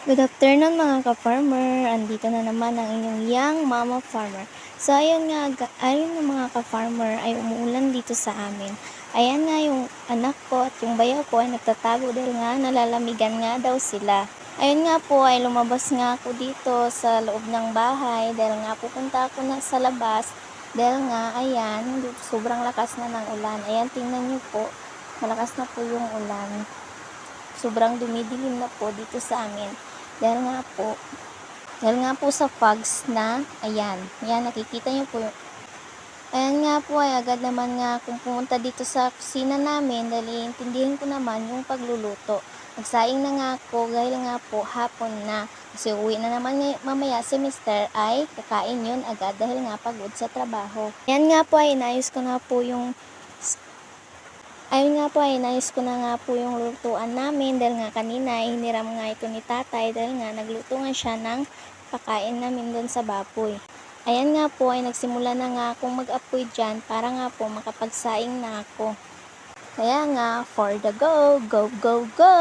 Good afternoon mga ka-farmer. Andito na naman ang inyong Young Mama Farmer. So ayun nga, ayun nga mga ka-farmer ay umuulan dito sa amin. Ayan nga yung anak ko at yung bayaw ko ay nagtatago dahil nga nalalamigan nga daw sila. Ayun nga po ay lumabas nga ako dito sa loob ng bahay dahil nga pupunta ako na sa labas dahil nga ayan sobrang lakas na ng ulan. Ayan tingnan niyo po, malakas na po yung ulan. Sobrang dumidilim na po dito sa amin. Dahil nga po sa fogs na, ayan, nakikita nyo po yung, ayan nga po ay agad naman nga kung pumunta dito sa kusina namin dahil iintindihin ko naman yung pagluluto. Magsaing na nga ako dahil nga po hapon na. Kasi uwi na naman mamaya si Mr. ay kakain yun agad dahil nga pagod sa trabaho. Ayan nga po ay inayos ko na po yung Ayun nga po ay nais ko na nga po yung lutuan namin dahil nga kanina hiniram nga ito ni tatay dahil nga nagluto nga siya ng pakain namin doon sa baboy. Ayan nga po ay nagsimula na nga akong mag-apoy dyan para nga po makapagsaing na ako. Kaya nga, for the go, go, go, go!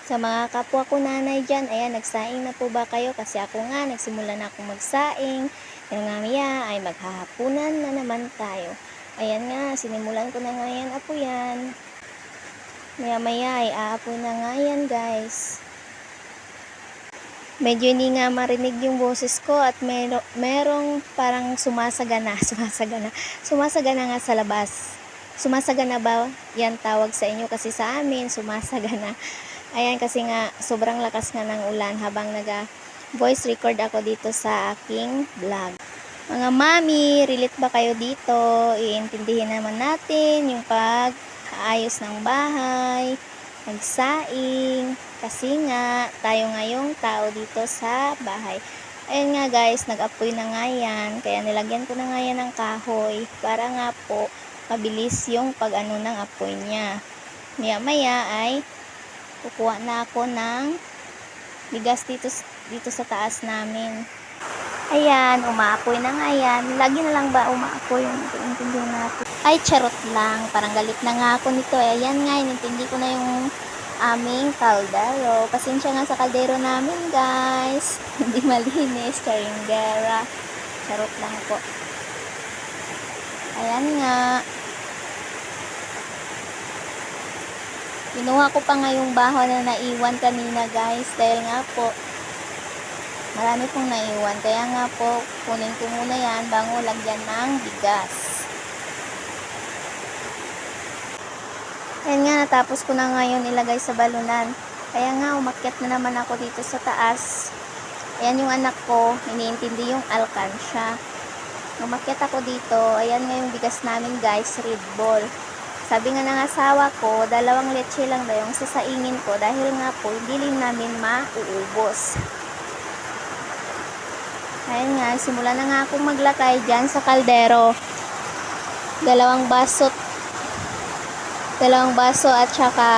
Sa mga kapwa ko nanay dyan, ayan, nagsaing na po ba kayo? Kasi ako nga, nagsimula na akong magsaing. Dahil nga maya ay maghahapunan na naman tayo. Ayan nga, sinimulan ko na nga yan, apo yan. Maya ay aapoy na nga yan, guys. Medyo hindi nga marinig yung boses ko at merong parang sumasagana nga sa labas. Sumasagana ba yan tawag sa inyo? Kasi sa amin, sumasagana. Ayan, kasi nga sobrang lakas nga ng ulan habang voice record ako dito sa aking vlog. Mga mami, relate ba kayo dito? Iintindihin naman natin yung pag-aayos ng bahay, magsaing, kasi nga tayo ngayong tao dito sa bahay. Ayun nga guys, nag-apoy na nga yan, kaya nilagyan ko na nga yan ng kahoy para nga po mabilis yung pag-ano ng apoy niya. Maya ay kukuha na ako ng bigas dito sa taas namin. Ayan, umaapoy na nga yan. Lagi na lang ba umaapoy yung intindihin natin? Ay, charot lang. Parang galit na nga ako nito. Ayan nga, inintindi ko na yung aming kaldero. Pasensya nga sa kaldero namin, guys. Hindi malinis. Charingera. Charot lang po. Ayan nga. Kinuha ko pa nga yung baho na naiwan kanina, guys. Dahil nga po, marami pong naiwan. Kaya nga po, kunin ko muna yan bago lagyan ng bigas. Ayan nga, natapos ko na ngayon ilagay sa balunan. Kaya nga, umakyat na naman ako dito sa taas. Ayan yung anak ko, iniintindi yung alkansya. Umakyat ako dito. Ayan nga yung bigas namin, guys, Red Bull. Sabi nga ng asawa ko, 2 leche lang daw yung sasaingin ko dahil nga po, hindi rin namin mauubos. Ayan nga, simula na nga akong maglakay dyan sa kaldero. 2 baso at saka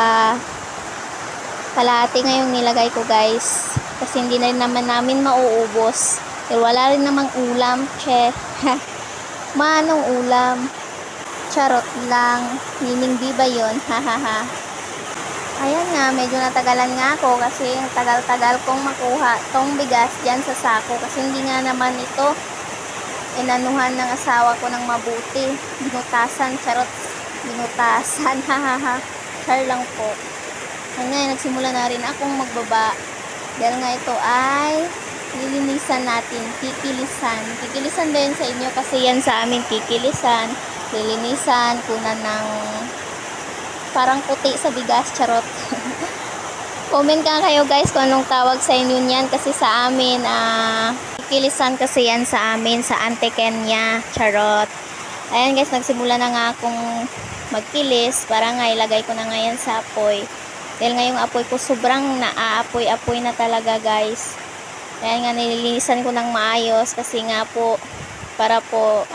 kalahati nga yung nilagay ko, guys. Kasi hindi na rin naman namin mauubos. Pero wala rin namang ulam, che. Manong ulam. Charot lang. Meaning di ba yun? Hahaha. Ayan nga, medyo natagalan nga ako kasi tagal-tagal kong makuha tong bigas dyan sa sako kasi hindi nga naman ito inanuhan ng asawa ko ng mabuti. Binutasan, charot. Binutasan, hahaha. Char lang po. Ayan nga, nagsimula na rin akong magbaba dahil nga ito ay lilinisan natin, kikilisan. Kikilisan ba yun sa inyo? Kasi yan sa amin, kikilisan, lilinisan, kunan ng parang puti sa bigas, charot. Comment ka kayo guys kung anong tawag sa inyo niyan kasi sa amin, kikilisan kasi yan sa amin, sa Ante Kenya, charot. Ayan guys, nagsimula na nga akong magkilis para nga ilagay ko na nga yan sa apoy. Dahil nga yung apoy ko sobrang naaapoy-apoy na talaga guys. Kaya nga nililinisan ko ng maayos kasi nga po para po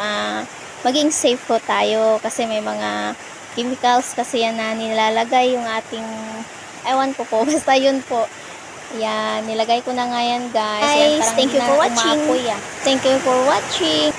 maging safe po tayo kasi may mga chemicals kasi yan na nilalagay yung ating ewan ko po basta yun po. Yan, nilagay ko na nga yan guys. Yan, Thank you for watching. Thank you for watching.